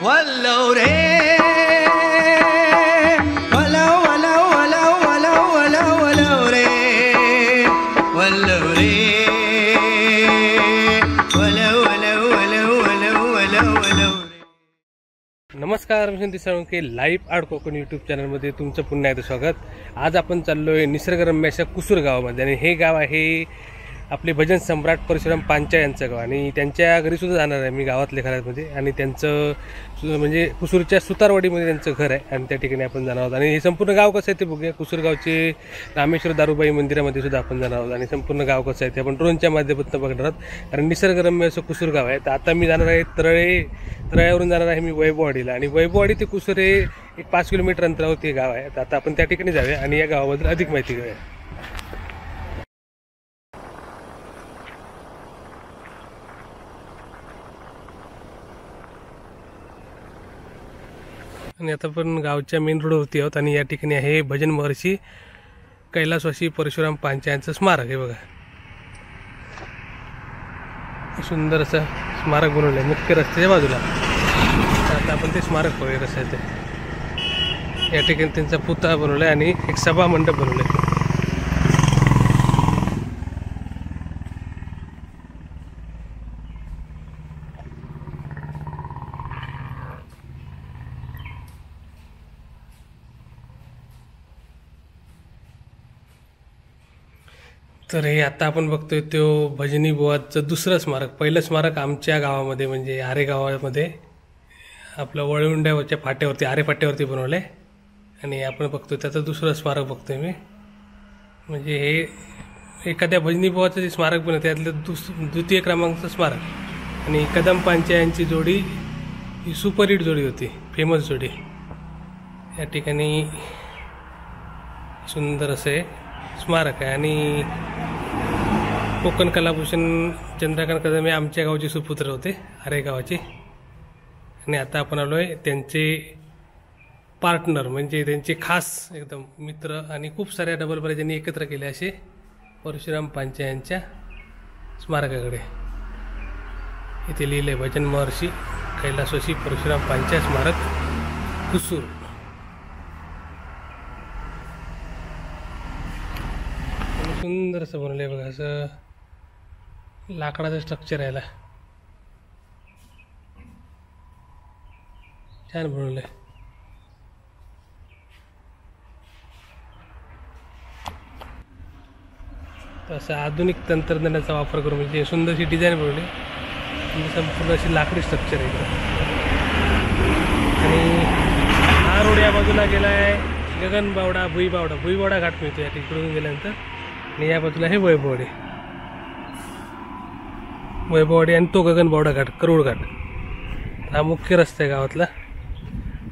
वल्लव रे वल्लव वल्लव वल्लव वल्लव वल्लव वल्लव रे वल्लव रे वल्लव वल्लव वल्लव वल्लव वल्लव वल्लव रे. नमस्कार, मी Sandeep Salunkhe live art Konkan YouTube चॅनलमध्ये तुमचं पुन्हा एकदा स्वागत. आज आपण चाललोय निसर्गरम्य अशा कुसूर गावामध्ये आणि हे गाव आहे आपले भजन सम्राट परशुराम पांचाळ यांचं गाव आणि त्यांच्या घरीसुद्धा जाणार आहे मी गावातल्या घरामध्ये. आणि त्यांचं म्हणजे कुसूरच्या सुतारवाडीमध्ये त्यांचं घर आहे आणि त्या ठिकाणी आपण जाणार आहोत. आणि हे संपूर्ण गाव कसं आहे ते बघूया. कुसूर गावचे रामेश्वर दारूबाई मंदिरामध्ये सुद्धा आपण जाणार आहोत आणि संपूर्ण गाव कसं आहे ते आपण ड्रोनच्या माध्यमातून बघणार आहोत. कारण निसर्गरम्य असं कुसूर गाव आहे. तर आता मी जाणार आहे तळ्यावरून जाणार आहे मी वैभववाडीला आणि वैभववाडी ते कुसूर हे एक 5 किलोमीटर अंतरावरती हे गाव आहे. तर आता आपण त्या ठिकाणी जाऊया आणि या गावाबद्दल अधिक माहिती घेऊया. आणि आता पण गावच्या मेन रोडवरती आहोत आणि या ठिकाणी आहे भजन महर्षी कैलासवासी परशुराम पांचाळ यांचं स्मारक आहे. बघा सुंदर असं स्मारक बनवलं आहे मुख्य रस्त्याच्या बाजूला. आता आपण ते स्मारक पाहूया कसं आहे ते. या ठिकाणी त्यांचा पुतळा बनवला आहे आणि एक सभा मंडप बनवलं आहे. तर हे आता आपण बघतोय तो भजनी बुवाचं दुसरं स्मारक. पहिलं स्मारक आमच्या गावामध्ये म्हणजे आरे गावामध्ये आपलं वळवंड्यावरच्या फाट्यावरती आरे फाट्यावरती बनवलं आहे आणि आपण बघतोय त्याचं दुसरं स्मारक बघतोय मी. म्हणजे हे एखाद्या भजनी बुवाचं जे स्मारक बनवतं त्यातलं द्वितीय क्रमांकाचं स्मारक. आणि कदम पांचाळ यांची जोडी ही सुपरहिट जोडी होती, फेमस जोडी. या ठिकाणी सुंदर असे स्मारक आहे. आणि कोकण कलाभूषण चंद्रकांत कदम हे आमच्या गावचे सुपुत्र होते, आरे गावाचे. आणि आता आपण आलो आहे त्यांचे पार्टनर म्हणजे त्यांचे खास एकदम मित्र आणि खूप साऱ्या डबल बऱ्याच एकत्र केले असे परशुराम पांचाळ यांच्या स्मारकाकडे. इथे लिहिले भजन महर्षी कैलासवासी परशुराम पांचाळ स्मारक कुसूर. सुंदर असं बनवलं आहे बघा. असं लाकडाचं स्ट्रक्चर यायला छान बनवलं आहे. असं आधुनिक तंत्रज्ञानाचा वापर करून म्हणजे सुंदरशी डिझाईन बनवली म्हणजे संपूर्ण अशी लाकडी स्ट्रक्चर आहे. आणि हा रोड या बाजूला गेला आहे गगनबावडा भुईबावडा घाट मिळतो या तिकडून गेल्यानंतर. आणि या बाजूला हे वैभववाडी आणि तो गगनबावडा घाट करोड घाट. हा मुख्य रस्ता आहे गावातला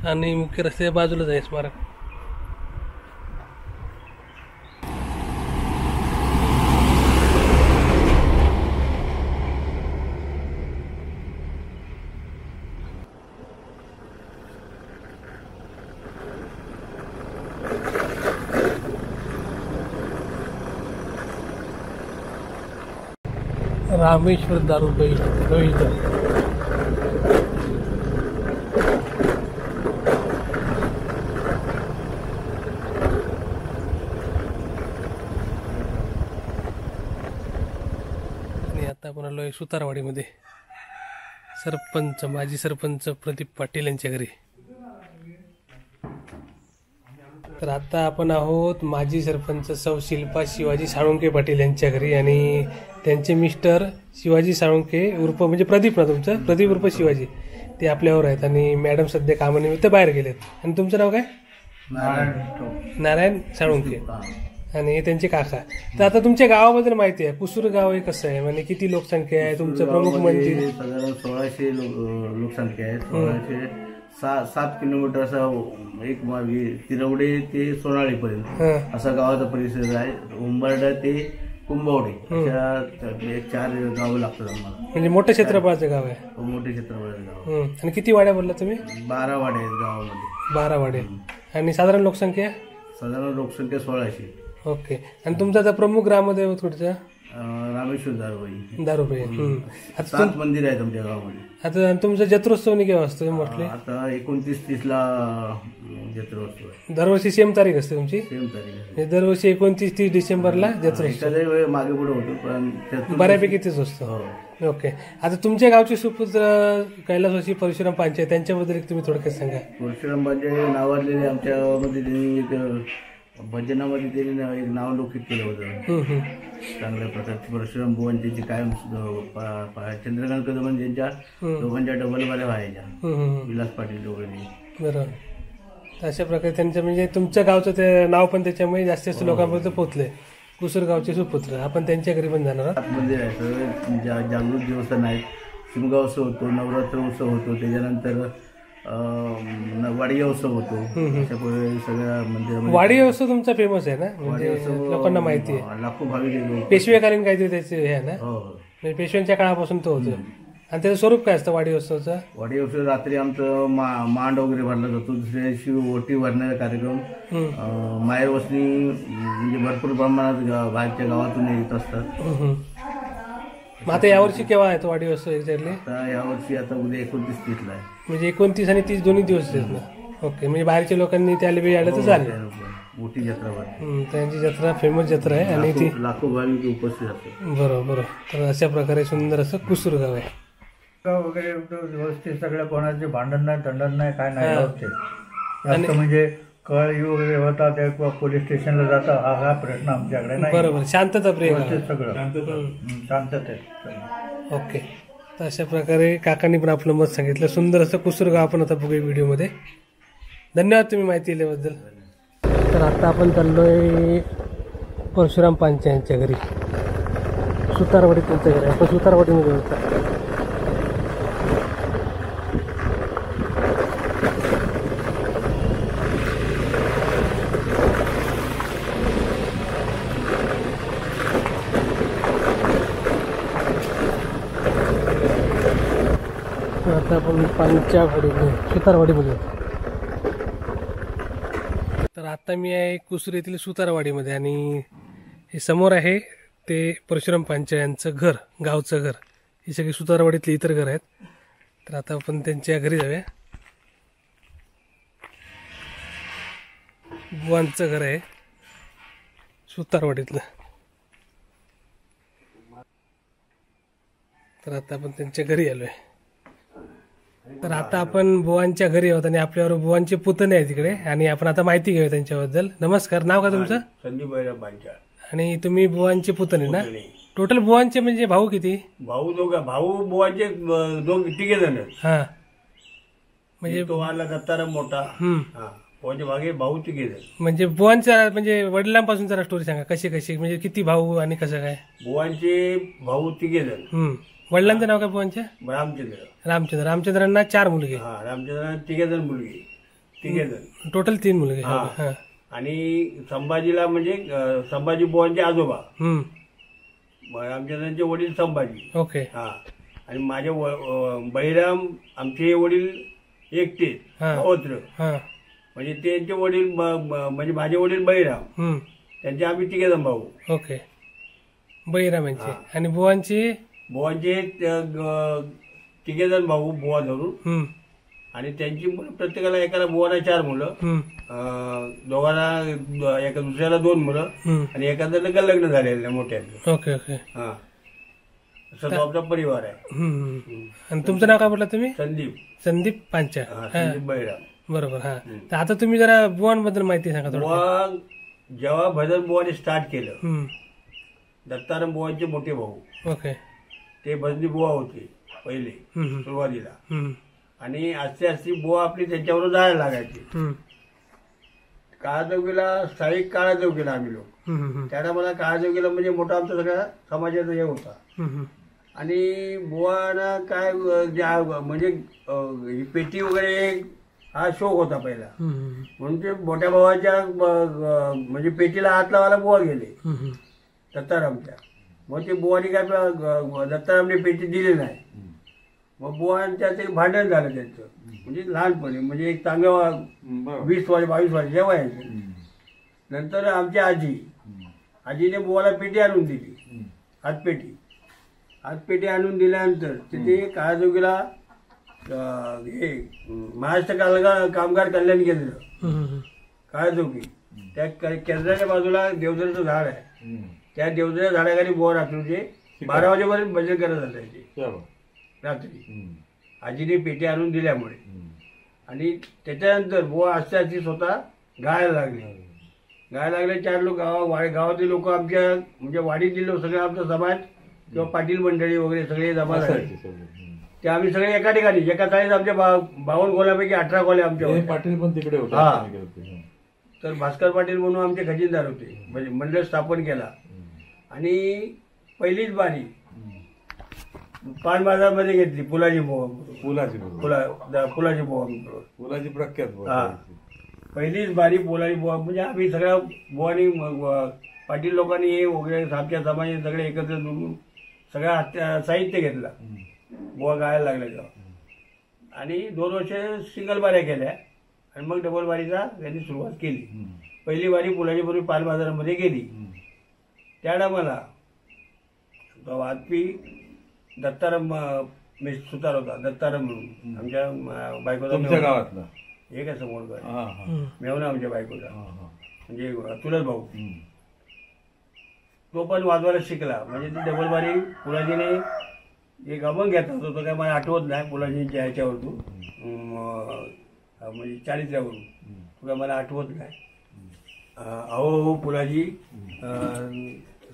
आणि मुख्य रस्त्याच्या बाजूलाच आहे स्मारक. रामेश्वर दारूबाई रोहिदार. आणि आता आपण आलोय सुतारवाडीमध्ये सरपंच माजी सरपंच प्रदीप पाटील यांच्या घरी. तर आता आपण आहोत माजी सरपंच सौ शिल्पा शिवाजी साळुंखे पाटील यांच्या घरी. आणि त्यांचे मिस्टर शिवाजी साळुंखे उर्फ म्हणजे प्रदीप ना तुमचं प्रदीप उर्फ शिवाजी ते आपल्यावर आहेत. आणि मॅडम सध्या कामानिमित्त बाहेर गेलेत. आणि तुमचं नाव काय? नारायण साळुंखे. आणि हे त्यांचे काका. तर आता तुमच्या गावाबद्दल माहिती आहे. कुसूर गाव हे कसं आहे म्हणजे किती लोकसंख्या आहे? तुमचं प्रमुख मंदिर? साधारण 1600 लोकसंख्या आहे. 7 किलोमीटर असा एक मार्गी तिरवडे ते सोनाळीपर्यंत असा गावाचा परिसर आहे. उंबरडा ते कुंभवडे अशा 4 गावं लागतात आम्हाला. म्हणजे मोठ्या क्षेत्रफळाचं गाव आहे. मोठे क्षेत्रफळाचं गाव. आणि किती वाड्या बोलला तुम्ही? 12 वाड्या आहेत गावामध्ये. 12 वाड्या. आणि साधारण लोकसंख्या? साधारण लोकसंख्या 1600. ओके. आणि तुमचा आता प्रमुख ग्रामदैवत कुठचा? रामेश्वर दारोबाई. दारोबाई. आता 7 मंदिर आहेत आमच्या गावामध्ये. आता तुमचा जत्रोत्सव केव्हा असतो मोस्टली? आता 29-30ला जत्रोत्सव आहे. दरवर्षी सेम तारीख असते तुमची? सेम तारीख आहे. म्हणजे दरवर्षी 29-30 डिसेंबरला जत्रोत्सव. एखाद्या वेळ मागे पुढे होतो पण त्यातून बऱ्यापैकी तेच असतो. हो. ओके. आता तुमच्या गावचे सुपुत्र कैलासवासी परशुराम पांचे त्यांच्याबद्दल एक तुम्ही थोडक्यात सांगा. परशुराम पांचे नावाजलेले आमच्या गावामध्ये त्यांनी एक भजनामध्ये त्यांनी एक नाव लौकिक केलं होतं. चांगल्या प्रकारचे परशुराम बुवांची जी कायम चंद्रकांत कदम यांच्या दोघांच्या डबल बाऱ्या व्हायच्या. विलास पाटील दोघांनी. बरोबर. अशा प्रकारे त्यांचं म्हणजे तुमच्या गावचं ते नाव पण त्याच्यामुळे जास्तीत लोकांपर्यंत पोहोचले. कुसूर गावचे सुपुत्र. आपण त्यांच्या घरी पण जाणार आहात. मंदिर आहे सगळं जागृत देवस्थान आहे. शिमगा उत्सव होतो, नवरात्र उत्सव होतो, त्याच्यानंतर वाडी उत्सव होतो. सगळ्या मंदिरामध्ये वाडी उत्सव तुमचा फेमस आहे ना, म्हणजे लोकांना माहिती आहे. लाखो भाविक पेशवेकालीन काहीतरी त्याचे हे आहे ना, हो. म्हणजे पेशव्यांच्या काळापासून तो होतो. आणि त्याचं स्वरूप काय असतं वाडी उत्सवाचं? वाडी उत्सव रात्री आमचं मांड वगैरे भरला जातो. दुसऱ्या दिवशी ओटी भरण्याचा कार्यक्रम. माहेर वसनी म्हणजे भरपूर प्रमाणात बाहेरच्या गावातून येत असतात. मग आता यावर्षी केव्हा आहे तो वाडी उत्सव एक्झॅक्टली? यावर्षी आता उद्या 29-30ला आहे. म्हणजे 29 आणि 30 दोन्ही दिवस आहेत ना. ओके. म्हणजे बाहेरच्या लोकांनी त्याला वेळ आलं तर चालेल. मोठी जत्रा भरते. त्यांची जत्रा फेमस जत्रा आहे आणि ती लाखो भाविक उपस्थित असतात. बरोबर. तर अशा प्रकारे सुंदर असं कुसूर गाव आहे. वगैरे व्यवस्थित सगळ्या कोणाचे भांडण नाही, दंडन नाही, काय नाही. जास्त म्हणजे कळी वगैरे होता किंवा पोलीस स्टेशनला जाता हा प्रश्न आमच्याकडे नाही. बरोबर. शांतता प्रिय सगळं शांततेत. ओके. तर अशा प्रकारे काकांनी पण आपलं मत सांगितलं. सुंदर असं कुसूर गाव आपण आता बघूया व्हिडिओमध्ये. धन्यवाद तुम्ही माहिती दिल्याबद्दल. तर आता आपण चाललोय परशुराम पांचे यांच्या घरी. सुतारवाडी त्यांच्या घरी. आपण सुतारवाडीमध्ये होता. आता आपण पांच्यावाडीमध्ये सुतारवाडीमध्ये होतो. तर आता मी आहे कुसूर येथील सुतारवाडीमध्ये आणि हे समोर आहे ते परशुराम पांचे यांचं घर, गावचं घर. ही सगळी सुतारवाडीतली इतर घर आहेत. तर आता आपण त्यांच्या घरी जाऊया. बुवांचं घर आहे सुतारवाडीतलं. तर आता आपण त्यांच्या घरी आलोय. तर आता आपण बुवांच्या घरी आहोत आणि आपल्यावर बुवांचे पुतणे आहे तिकडे आणि आपण आता माहिती घेऊया त्यांच्याबद्दल. नमस्कार. नाव का तुमचं? संदीप बैराम पांचा. आणि तुम्ही बुवांचे पुतणे ना? टोटल बुवांचे म्हणजे भाऊ किती? भाऊ भाऊ बुवांचे तिघे जण. हा. म्हणजे तो आला दत्ताराम मोठा. बुवांचे भागे भाऊ तिघे जण. म्हणजे बुवांच्या म्हणजे वडिलांपासून जरा स्टोरी सांगा. कशी कशी म्हणजे किती भाऊ आणि कसं काय? बुवांचे भाऊ तिघे जण. वडिलांचं नाव काय बुवांच्या? रामचंद्र. रामचंद्रांना 4 मुलगे. रामचंद्रांना तिघे जण मुलगी. तिघे जण. टोटल 3 मुलगे. आणि संभाजीला म्हणजे संभाजी बुवांचे आजोबा. रामचंद्रांचे वडील संभाजी. ओके. आणि माझे बहिराम आमचे वडील एकटे पौत्र. म्हणजे त्यांचे वडील म्हणजे माझे वडील बहिराम. त्यांचे आम्ही तिघे जण भाऊ. ओके. बहिराम यांचे. आणि बुवांची? बुवांचे तिघे जण भाऊ बुवा धरून. आणि त्यांची मुलं प्रत्येकाला एकाला बुवाला 4 मुलं. दोघांना एका दुसऱ्याला 2 मुलं आणि एखाद्याला लग्न झालेलं मोठ्या. Okay okay. असं तो आमचा परिवार आहे. आणि तुमचं नाव काय म्हटलं तुम्ही? संदीप. संदीप पांचा. संदीप बैराम. बरोबर. तर आता तुम्ही जरा बुवांबद्दल माहिती सांगा थोडं. बुवा जेव्हा भजन बुवाने स्टार्ट केलं, दत्ताराम बुवांचे मोठे भाऊ. ओके. ते भजनी बुवा होते पहिले सुरुवातीला. आणि आस्ते आस्ते बुवा आपली त्यांच्यावर जायला लागायची. काळाजोगीला स्थायिक काळाजोगीला आम्ही लोक. त्याला मला काळाजोगीला म्हणजे मोठा आमचा सगळ्या समाजाचा हे होता. आणि बुवाना काय म्हणजे ही पेटी वगैरे हा शौक होता पहिला. म्हणून ते मोठ्या भावाच्या म्हणजे पेटीला हात लावायला बुवा गेले दत्तारामच्या. मग ते बुवानी काय दत्तारामने पेटी दिली नाही. मग बुवांच्या ते भांडण झालं त्यांचं. म्हणजे लहानपणी म्हणजे एक चांगलं 20 वर्ष 22 वर्ष जेव्हा यायचे. नंतर आमची आजीने बुवाला पेटी आणून दिली. हातपेटी आणून दिल्यानंतर तिथे काळाजोगीला हे महाराष्ट्र कामगार कल्याण केंद्र काळाजोगी त्या केंद्राच्या बाजूला देवदाराचं झाड आहे. त्या देवदाराच्या झाडाखाली बोर रात्रीचे 12 वाजेपर्यंत भजन करत असायचे रात्री. आजीने पेटी आणून दिल्यामुळे. आणि त्याच्यानंतर बुवा आस्ते आस्ते स्वतः गायला लागले. 4 लोक गावातले लोक आमच्या म्हणजे वाडीतील लोक सगळे आमचा समाज किंवा पाटील मंडळी वगैरे सगळे जमा झाले. ते आम्ही सगळे एका ठिकाणी एका चाळीत आमच्या 52 खोल्यापैकी 18 खोल्या आमच्या पाटील पण तिकडे होते. हा. तर भास्कर पाटील म्हणून आमचे खजिनदार होते. म्हणजे मंडळ स्थापन केला. आणि पहिलीच बारी पान बाजारमध्ये घेतली फुलाची बोवा प्रख्यात. हा, पहिलीच बारी फुलाची बोवा. म्हणजे आम्ही सगळ्या बोवानी पाटील लोकांनी हे वगैरे आमच्या समाजाने सगळे एकत्र मिळून सगळं साहित्य घेतलं. बोवा गायला लागल्या तेव्हा. आणि 2 वर्ष सिंगल बाऱ्या केल्या आणि मग डबल बारीचा त्यांनी सुरुवात केली. पहिली बारी फुलाची पूर्वी पान बाजारामध्ये गेली. त्या टायमाला वाजपी दत्ताराम सुतार होता. दत्ताराम म्हणून आमच्या बायकोचा गावातला हे काय समोर मेवना आमच्या बायकोचा म्हणजे चुलत भाऊ. तो पण वाजवायला शिकला. म्हणजे ती डबल बारी फुलाजीने एक अभंग घेतला होता. तो काय मला आठवत नाही फुलाजींच्या ह्याच्यावरतून म्हणजे 40वरून. तो काय मला आठवत नाही. अहो फुलाजी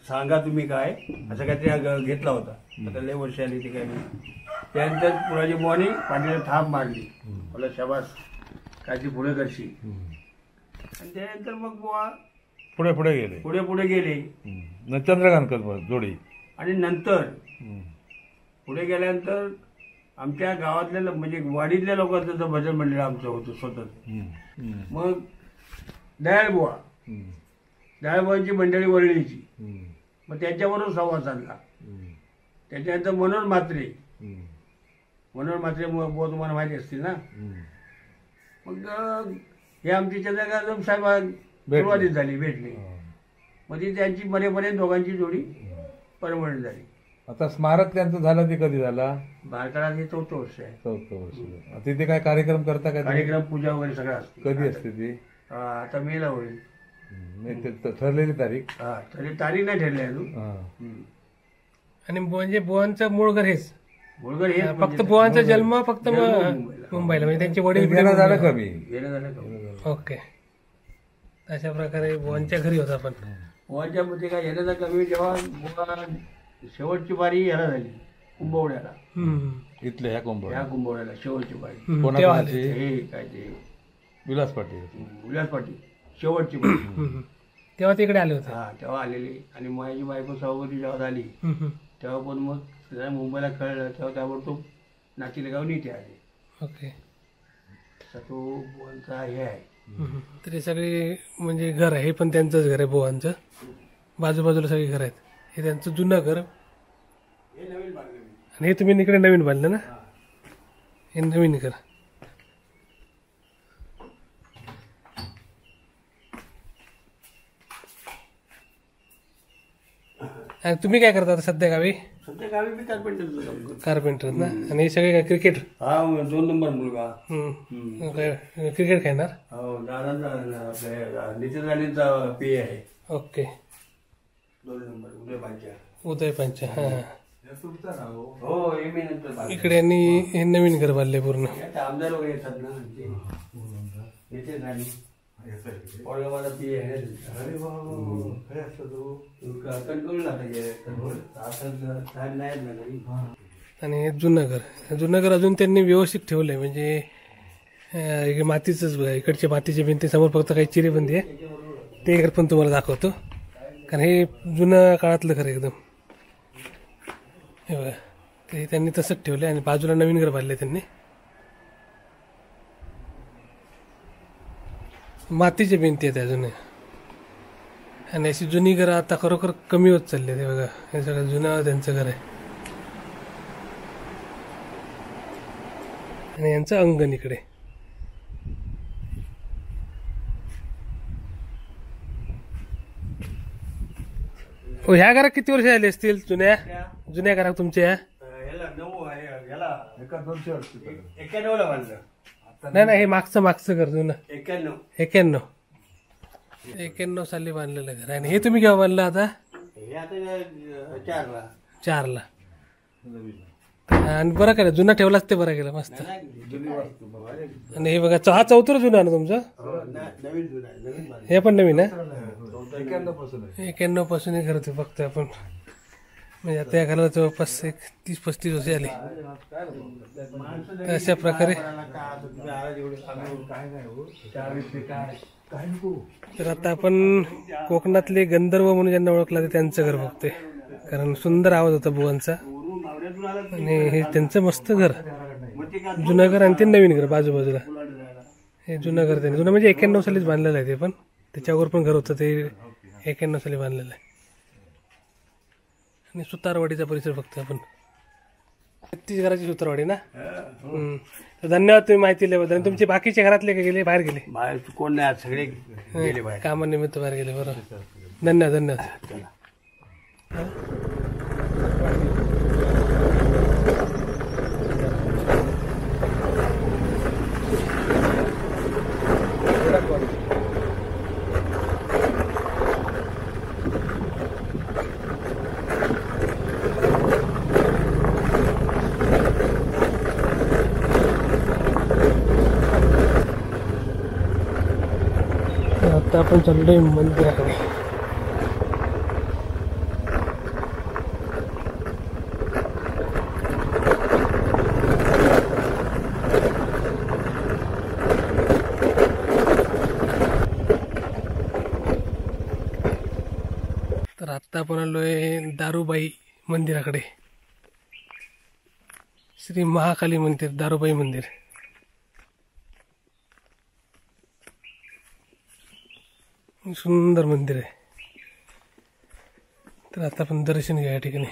सांगा तुम्ही काय असं काहीतरी घेतला होता. आता लय वर्ष आली ती काय. त्यानंतर फुलाजी बुवानी पाठीला थाप मारली. मला शाबास काहीतरी पुढे करशी. आणि त्यानंतर मग बुवा पुढे गेले चंद्रकांत जोडी. आणि नंतर पुढे गेल्यानंतर आमच्या गावातल्या म्हणजे वाडीतल्या लोकांचं भजन मंडळ आमचं होतं स्वतः. मग दयाळबुवांची मंडळी वरळीची. मग त्याच्यावरून संवाद साधला. त्याच्यानंतर मनोहर म्हात्रे बुवा तुम्हाला माहिती असतील ना. मग हे आमची चंद्रकांत साहेब सुरुवातीत झाली भेटली. मग ती त्यांची मरेपर्यंत दोघांची जोडी परमनंट झाली. आता स्मारक त्यांचं झालं ते कधी झाला? बारकाळात हे 4थं वर्ष आहे. 4थं वर्ष. तिथे काय कार्यक्रम करता का? कार्यक्रम पूजा वगैरे सगळं असतं. कधी असते ती? आता मेला होईल. ठरलेली तारीख? हा, तारीख नाही ठरली अजून. आणि म्हणजे बुवांचं मूळ घर हेच मुळगड हे फक्त बुवांचा जन्म फक्त मुंबईला म्हणजे त्यांचे वडील झालं कमी. झालं. ओके. अशा प्रकारे बुवांच्या घरी होता. पण बुवांच्या मध्ये काय येण्याचा कमी. जेव्हा बुवा शेवटची बारी याला झाली कुंभवड्याला. इथल्या ह्या कुंभवड्याला शेवटची बारी. हे काय ते विलास पाटील शेवटची बारी. तेव्हा तिकडे आले होते. हा, तेव्हा आलेली. आणि माझी बायको सभापती जेव्हा झाली तेव्हा पण मग मुंबईला कळलं तेव्हा ताबडतोब नाचीलगाव नीटे आले. ओके. तो बुवांचा हे आहे. तरी सगळे म्हणजे घर आहे. हे पण त्यांचंच घर आहे बुवांचं. बाजूबाजूला सगळी घर आहेत. हे त्यांचं जुनं घर. आणि हे तुम्ही इकडे नवीन बांधलं ना. हे नवीन घर. आणि तुम्ही काय करता आता सध्या गावी? सध्या गावी मी कार्पेंटर ना. आणि हे सगळे काय क्रिकेट? हा, 2 नंबर मुलगा. क्रिकेट खेळणार? हो, दादा नितीन राणेंचा पे आहे. ओके. 2 नंबर उदय पंचा. हा. हो, इकडे यांनी हे नवीन घर बांधले पूर्ण. आमदार वगैरे येतात ना. नितीन राणे औरंगाबाद पे आहे. अरे आणि हे जुनं घर अजून त्यांनी व्यवस्थित ठेवलंय. म्हणजे मातीचंच बघा. इकडच्या मातीच्या भिंती समोर फक्त काही चिरेबंदी आहे. ते घर पण तुम्हाला दाखवतो. कारण हे जुनं काळातलं घर एकदम. हे बघा. ते त्यांनी तसंच ठेवलंय. आणि बाजूला नवीन घर बांधले त्यांनी. मातीच्या भिंती आहेत अजून. आणि अशी जुनी घरं आता खरोखर कमी होत चालली आहे. बघा, हे सगळं जुनं त्यांचं घर आहे. आणि यांचं अंगण इकडे. ह्या घरात किती वर्ष झाली असतील जुन्या घरात तुमच्या? याला 9 आहे, याला 91 ला बांधलं. नाही हे मागचं घर जुनं 91 91 साली बांधलेलं घर आहे. आणि हे तुम्ही केव्हा बांधलं आता? हे आता 4ला 4ला. आणि बरं केलं जुना ठेवलाच ते बरं केलं मस्त. आणि हे बघा हा 4था जुना आहे ना तुमचं? नवीन जुना आहे, नवीन बांधलं. हे पण नवीन आहे. 91 पासून हे करतो फक्त आपण. म्हणजे आता या घराला जवळपास 30-35 वर्ष आली. अशा प्रकारे तर आता आपण कोकणातले गंधर्व म्हणून ज्यांना ओळखला ते त्यांचं घर बघतोय. कारण सुंदर आवाज होता बुवांचा. आणि हे त्यांचं मस्त घर, जुनं घर आणि ते नवीन घर बाजूबाजूला. हे जुनं घर त्यांनी जुनं म्हणजे 91 सालीच बांधलेलं आहे ते. पण त्याच्यावर पण घर होतं ते 91 साली बांधलेलं आहे. आणि सुतारवाडीचा परिसर बघतोय आपण. 33 घराची सुतारवाडी ना. तर धन्यवाद तुम्ही माहिती दिल्याबद्दल. तुमचे बाकीचे घरातले गेले बाहेर गेले? बाहेर कोण नाही, आज सगळे गेले बाहेर. कामानिमित्त बाहेर गेले. बरोबर. धन्यवाद. आता आपण चाललोय मंदिराकडे. तर आता आपण आलोय दारूबाई मंदिराकडे. श्री महाकाली मंदिर, दारूबाई मंदिर. सुंदर मंदिर आहे. तर आता आपण दर्शन घ्या या ठिकाणी.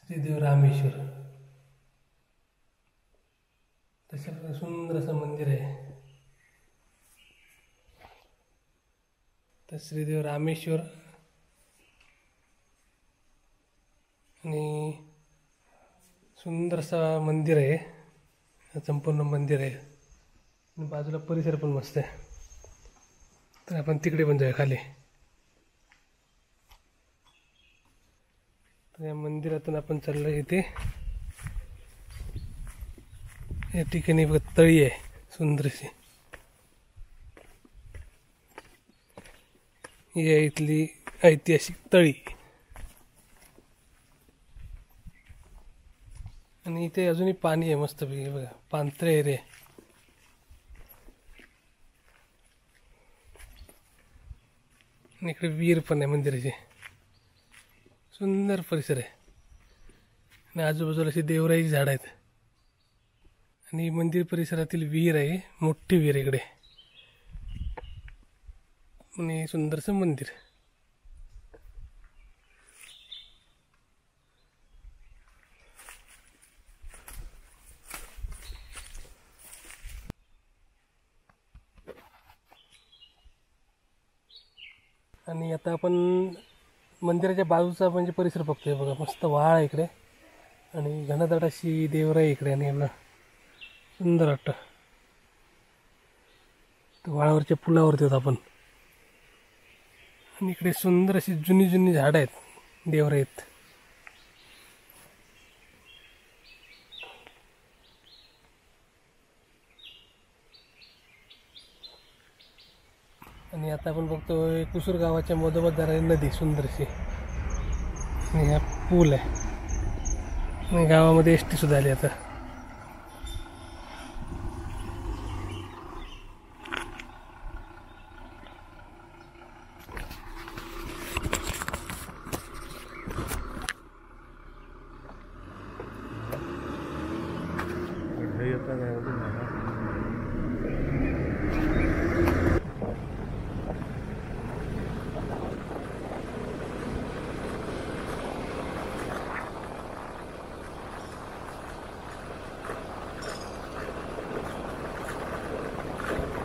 श्रीदेव रामेश्वर. तशा सुंदर असं मंदिर आहे. तर श्रीदेव रामेश्वर आणि सुंदर असं मंदिर आहे. संपूर्ण मंदिर आहे आणि बाजूला परिसर पण मस्त आहे. तर आपण तिकडे पण जाऊया खाली. या मंदिरातून आपण चाललो. इथे या ठिकाणी तळी आहे सुंदरशी. ही आहे इथली ऐतिहासिक तळी. आणि इथे अजूनही पाणी आहे मस्तपैकी. बघा पांढरे एरिया. आणि इकडे विहीर पण आहे मंदिराची. सुंदर परिसर आहे. आणि आजूबाजूला अशी देवराई झाड आहेत. आणि मंदिर परिसरातील विहीर आहे, मोठी विहीर इकडे. आणि सुंदरसं मंदिर. आणि आता आपण मंदिराच्या बाजूचा म्हणजे परिसर बघतोय. बघा मस्त वाळ आहे इकडे आणि घनदाट अशी देवराई इकडे. आणि यांना सुंदर वाटतं. वाळावरच्या पुलावरती होत आपण. आणि इकडे सुंदर अशी जुनी जुनी झाडं आहेत, देवराईत. आणि आता आपण बघतोय कुसूर गावाच्या मधोमध जाणारी नदी सुंदरशी. आणि हा पूल आहे. आणि गावामध्ये एसटी सुद्धा आली आता. येता नाही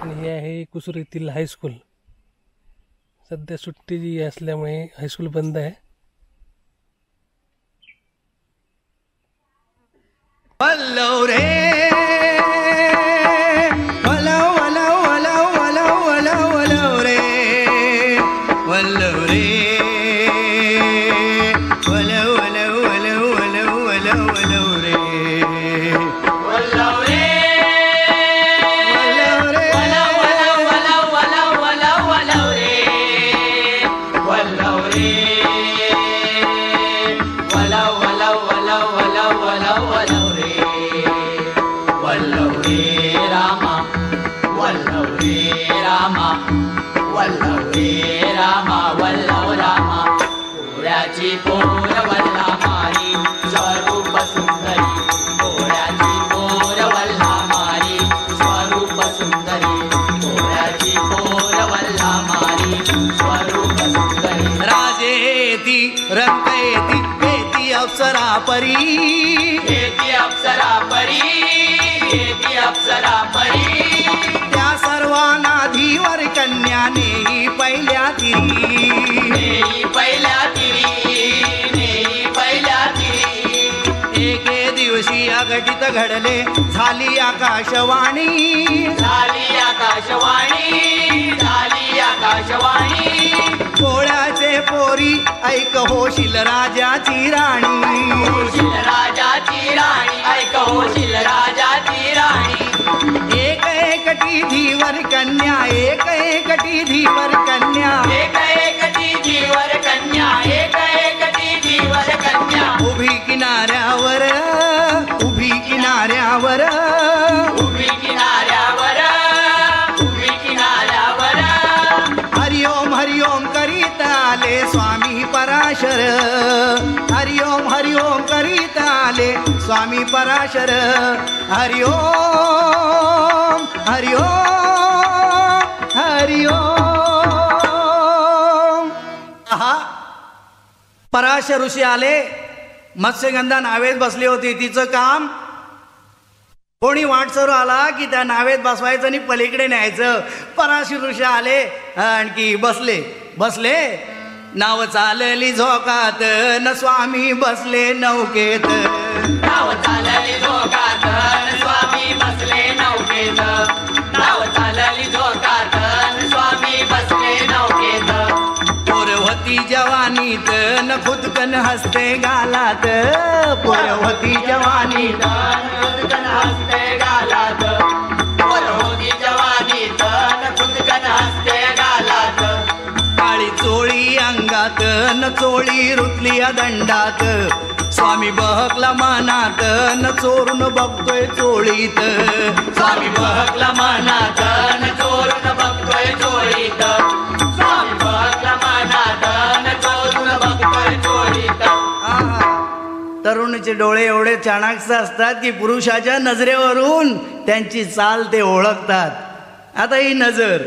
आणि हे आहे कुसूर येथील हायस्कूल. सध्या सुट्टी जी असल्यामुळे हायस्कूल बंद आहे. वल्लव रे वलव वलव वलव वलव वलव वलव रे वल्लव रे वलव वलव वलव वलव वलव वलव रे वल्लव रे वल्लव रे वलव वलव वलव वलव वलव रे वल्लव रे वलव वलव वलव वलव वलव वलव रे वल्लव रे रामा वल्लव रे रामा वल्लव रे रामा वल्लव रामा पोळ्याची पोर वल्ला मारी स्वरूप सुंदरी पोळ्याची पोर वल्ला मारी स्वरूप सुंदरी पोळ्याची पोर वल्ला मारी स्वरूप सुंदरी राजेती रंगयती येती अप्सरा परी येती अप्सरा परी येती अप्सरा परी त्या सर्वांना धीवर कन्या नेई पहिल्या तिरी नेई पहिल्या तिरी नेई पहिल्या तिरी एके दिवशी अघटित घडले झाली आकाशवाणी झाली आकाशवाणी झाली आकाशवाणी पोळ्याचे पोरी ऐक होशील राजाची राणी होशील राजाची राणी ऐक होशील राजाची राणी एक एकटी धीवर कन्या एक एकटी धीवर कन्या एक एकटी धीवर कन्या एक एकटी धीवर कन्या उभी किनाऱ्यावर उभी किनाऱ्यावर उभी किनाऱ्यावर उभी किनाऱ्यावर हरिओम हरिओम करीत आले स्वामी पराशर हरिओम हरिओम करीत आले स्वामी पराशर हरिओम हरिओम हरिओम. आहा पराशर ऋषी आले. मत्स्यगंधा नावेत बसली होती. तिचं काम कोणी वाटसरू आला की त्या नावेत बसवायचं आणि पलीकडे न्यायचं. पराशर ऋषी आले आणखी बसले बसले नाव चालली झोकात न स्वामी बसले नौकेत नाव चालली झोकात न स्वामी बसले नौकेत नाव चालली झोकात न स्वामी बसले नौकेत पोरवती जवानीत न खुदकन हसते गालात पोरवती जवानीत न खुदकन हसते गालात पोरवती जवानीत न खुदकन हसते गालात काळी चोळी अंगात न चोळी रुतली दंडात स्वामी बहकला मनात न चोरून बघतोय चोळीत स्वामी बहकला मनात न चोरून बघतोय चोळीत स्वामी बहकला मनात न चोरून बघतोय चोळीत. तरुणीचे डोळे एवढे चाणाक्ष असतात की पुरुषाच्या नजरेवरून त्यांची चाल ते ओळखतात. आता ही नजर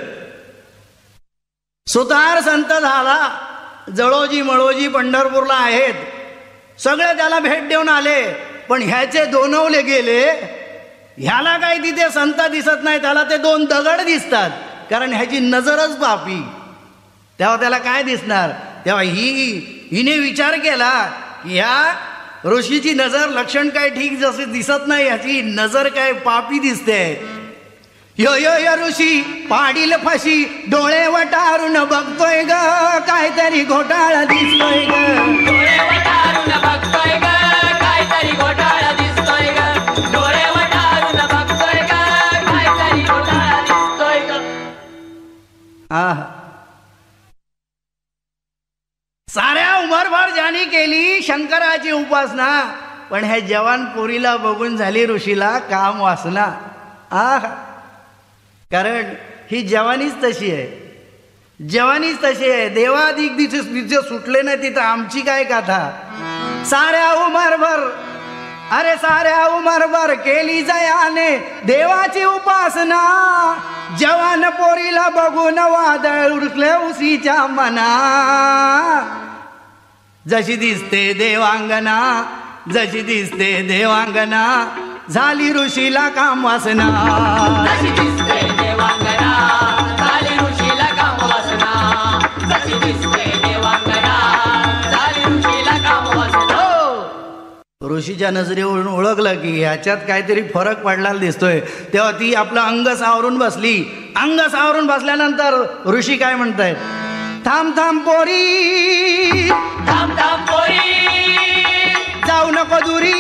सुतार संत झाला. जळोजी मळोजी पंढरपूरला आहेत. सगळे त्याला भेट देऊन आले पण ह्याचे दोनवले गेले. ह्याला काही तिथे संत दिसत नाही. त्याला ते दोन दगड दिसतात कारण ह्याची नजरच पापी. तेव्हा त्याला काय दिसणार. तेव्हा हिने विचार केला की ह्या ऋषीची नजर लक्षण काय ठीक जसे दिसत नाही. ह्याची नजर काय पापी दिसते. यो यो यो ऋषी पाडील फाशी डोळे वटारून बघतोय ग काहीतरी घोटाळा दिसतोय ग डोळे वटारून बघतोय ग काहीतरी घोटाळा दिसतोय ग डोळे वटारून बघतोय ग काहीतरी घोटाळा दिसतोय ग. साऱ्या उमरभर ज्यांनी केली शंकराची उपासना पण ह्या जवान पोरीला बघून झाली ऋषीला काम वासना. कारण ही जवानीच तशी आहे. जवानीच तशी आहे. देवाधिक तिथे सुटले नाही तिथं आमची काय कथा. साऱ्या उमरभर अरे साऱ्या उमरभर केली जयाने देवाची उपासना, जवान पोरीला बघून वादळ उडकले उसीच्या मना. जशी दिसते देवांगना, जशी दिसते देवांगना, झाली ऋषीला काम वासना. जशी दिसते देवांगना, झाली ऋषीला काम वासना. जशी दिसते देवांगना, झाली ऋषीला काम वासना. ऋषीच्या नजरेवरून ओळखलं की ह्याच्यात काहीतरी फरक पडलेला दिसतोय, तेव्हा ती आपलं अंग सावरून बसली. अंग सावरून बसल्यानंतर ऋषी काय म्हणतायत, थांब थांब पोरी, थांब थांब पोरी, जाऊ नको दुरी,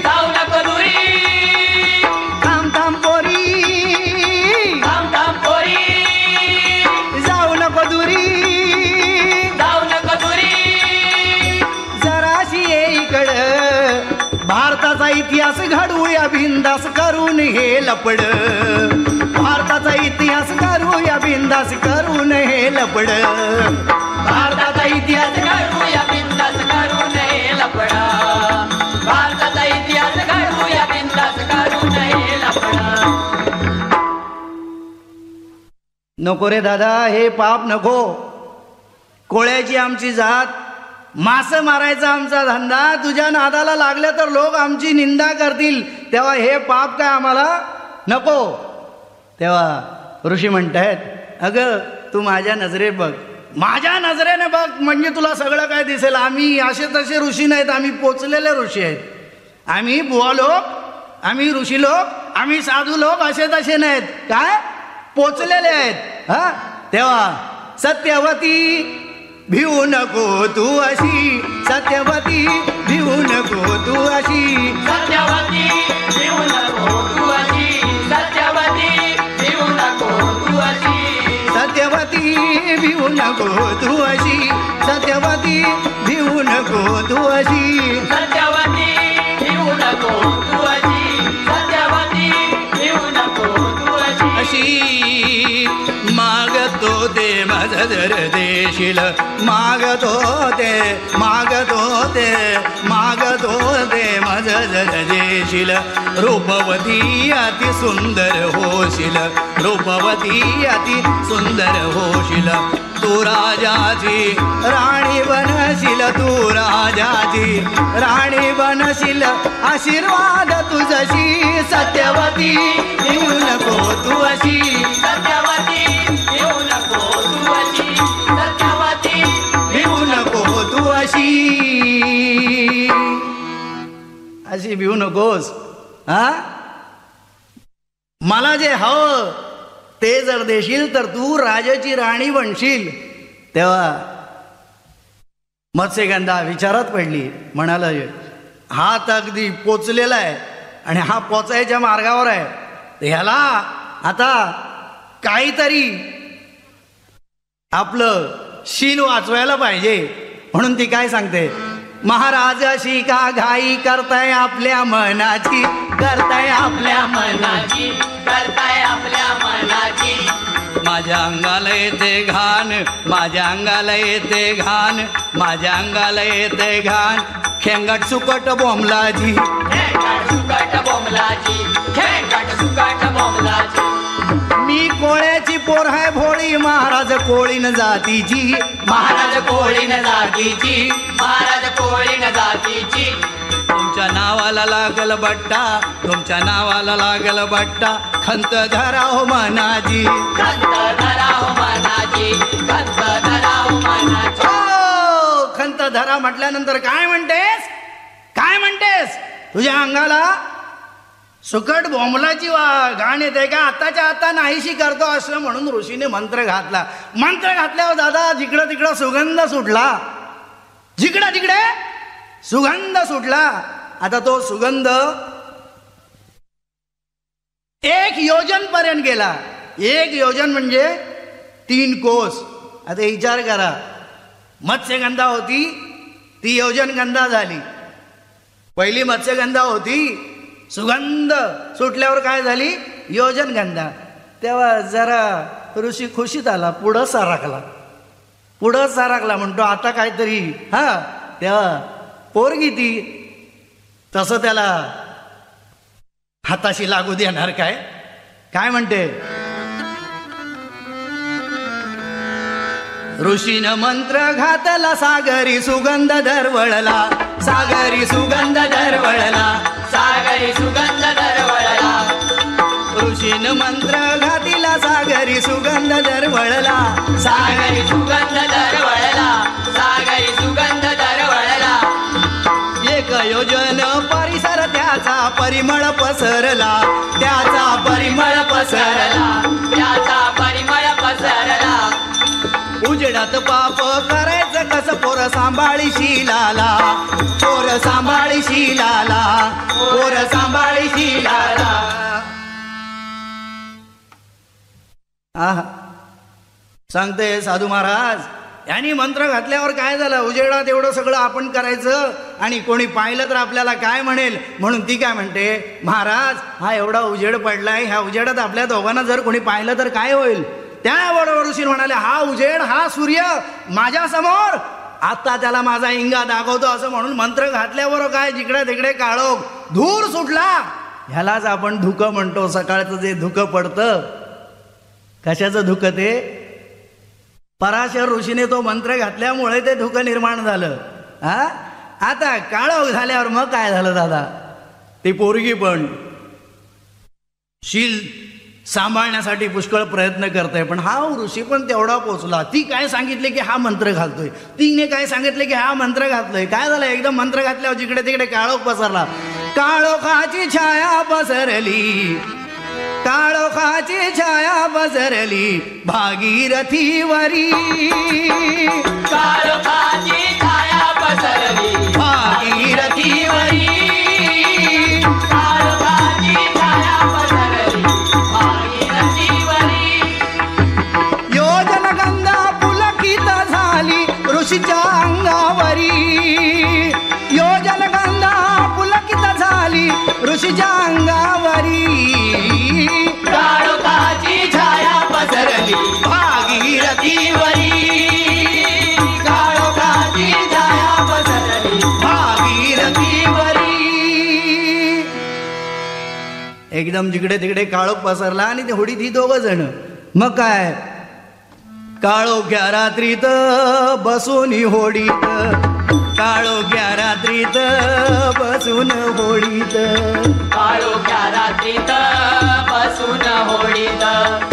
जाऊ नको दुरी. थांब थांब पोरी, थांब थांब पोरी, जाऊ नको दुरी, जाऊ नको दुरी. जराशी ये इकडं, भारताचा इतिहास घडवूया बिंदास करून हे लपड. भारताचा इतिहास करूया बिंदास करून हे लपड. भारताचा इतिहास घडवूया बिंदास करू नये लफडा. भारताचा इतिहास घडवूया बिंदास करू नये लफडा. नको रे दादा, हे पाप नको. कोळ्याची आमची जात, मासे मारायचा आमचा धंदा, तुझ्या नादाला लागल्या तर लोक आमची निंदा करतील, तेव्हा हे पाप काय आम्हाला नको. तेव्हा ऋषी म्हणतायत, अगं तू माझ्या नजरेत बघ, माझ्या नजरेने बघ, म्हणजे तुला सगळं काय दिसेल. आम्ही असे तसे ऋषी नाहीत, आम्ही पोचलेले ऋषी आहेत. आम्ही बुवा लोक, आम्ही ऋषी लोक, आम्ही साधू लोक असे तसे नाहीत, काय पोचलेले आहेत. हा, तेव्हा सत्यवती भिवू नको तू अशी, सत्यवती भिवू नको तू अशी. सत्यवती भिवू नको तू अशी, सत्यवती भिवू नको तू अशी. सत्यवती भिवू नको तू अशी, सत्यवती भिवू नको तू अशी. सत्यवती भिवू नको तू अशी, सत्यवती भिवू नको तू अशी. अशी मागतो ते माझं जर देशील, मागतो ते, मागतो ते, मागतो ते माझं जर देशील. रूपवती अति सुंदर होशील, रूपवती अति सुंदर होशील. तू राजाची राणी बनशील, तू राजाची राणी बनशील. आशीर्वाद तुझशी सत्यवती भिवू नको तू अशी. सत्यवती भिवू नको तू अशी, सत्यवती भिवू नको तू अशी. अशी भिवू नकोस. हा, मला जे हवं ते जर देशील तर तू राजाची राणी बनशील. तेव्हा मत्स्यगंधा विचारात पडली, म्हणाला हा तर अगदी पोचलेला आहे आणि हा पोचायच्या मार्गावर आहे, ह्याला आता काहीतरी आपलं शील वाचवायला पाहिजे. म्हणून ती काय सांगते, महाराजाशी का घाई करताय आपल्या मनाची, करताय आपल्या मनाची, करताय आपल्या मनाची. माझ्या अंगाला येते घाण, माझ्या अंगाला येते घाण, माझ्या अंगाला येते घाण. खेंगट सुकट बोंबलाची, खेंगट सुकट बोंबलाची, खेंगट सुकट बोंबलाची. मी कोळ्याची पोर आहे भोळी, महाराज कोळीन जातीची, महाराज कोळीन जातीची, महाराज कोळीन जातीची. तुमच्या नावाला लागल बट्टा, तुमच्या नावाला लागल बट्टा. खंत धरा हो मनाची, खंत धरा हो मनाची, खंत धरा हो मनाची. हो, खंत धरा म्हटल्यानंतर काय म्हणतेस, काय म्हणतेस. तुझ्या अंगाला सुकट बोंबलाची घाण येते का, आताच्या आता नाहीशी करतो असं म्हणून ऋषीने मंत्र घातला. मंत्र घातल्यावर दादा जिकडं तिकडं सुगंध सुटला, जिकडं तिकडे सुगंध सुटला. आता तो सुगंध 1 योजन पर्यंत गेला. 1 योजन म्हणजे 3 कोस. आता विचार करा, मत्स्यगंधा होती ती योजनगंधा झाली. पहिली मत्स्यगंधा होती, सुगंध सुटल्यावर काय झाली, योजनगंधा. तेव्हा जरा ऋषी खुशीत आला, पुढं सारकला, पुढं सारकला. म्हणतो आता काहीतरी. हा, तेव्हा पोरगी ती तसं त्याला हाताशी लागू देणार काय? काय म्हणते? ऋषीनं मंत्र घातला सागरी सुगंध दरवळला, सागरी सुगंध दरवळला, सागरी सुगंध दरवळला. ऋषीनं मंत्र घातिला सागरी सुगंध दरवळला, सागरी सुगंध दरवळला. सागरी सुगंध दरवळला. एक योजन परिसर त्याचा परिमळ पसरला, त्याचा परिमळ पसरला. त्याचा परिमळ पसरला. उजेडात पाप करायचं कसं पोर सांभाळी शिलाला, पोर सांभाळी शिलाला, पोर सांभाळी शिलाला. आहा, सांगते साधू महाराज, यांनी मंत्र घातल्यावर काय झालं? उजेडात एवढं सगळं आपण करायचं आणि कोणी पाहिलं तर आपल्याला काय म्हणेल, म्हणून ती काय म्हणते, महाराज हा एवढा उजेड पडलाय, ह्या उजेडात आपल्या दोघांना जर कोणी पाहिलं तर काय होईल? त्याबरोबर ऋषी म्हणाले, हा उजेड, हा सूर्य माझ्या समोर, आता त्याला माझा इंगा दाखवतो असं म्हणून मंत्र घातल्यावर काय जिकडे तिकडे काळोख, धूर सुटला. ह्यालाच आपण धुकं म्हणतो. सकाळचं जे धुकं पडतं, कशाचं धुकं? ते पराशर ऋषीने तो मंत्र घातल्यामुळे ते धुकं निर्माण झालं. हा, आता काळोख झाल्यावर मग काय झालं दादा? ती पोरगी पण शील सांभाळण्यासाठी पुष्कळ प्रयत्न करते, पण हा ऋषी पण तेवढा पोचला. ती काय सांगितले की हा मंत्र घालतोय, तिने काय सांगितले की हा मंत्र घातलोय. काय झालं? एकदम मंत्र घातल्यावर जिकडे तिकडे काळोख पसरला. काळोखाची छाया पसरली, काळोखाची छाया पसरली भागीरथीवरी, काळोखाची छाया पसरली भागीरथीवरी. काळोखाची छाया पसरली भागीरथीवरी. योजनगंगा पुलकित झाली ऋषीच्या अंगावरी, योजनगंगा पुलकित झाली ऋषीच्या अंगावरी. काळोखाची छाया पसरली भागीरथीवरी, काळोखाची छाया पसरली भागीरथीवरी. एकदम जिकडे तिकडे काळोख पसरला आणि ते होडीत ही दोघं जण. मग काय? काळोख्या रात्रीत बसून होडीत, काळोख्या रात्रीत बसून होडीत, काळोख्या रात्रीत बसून होडीत.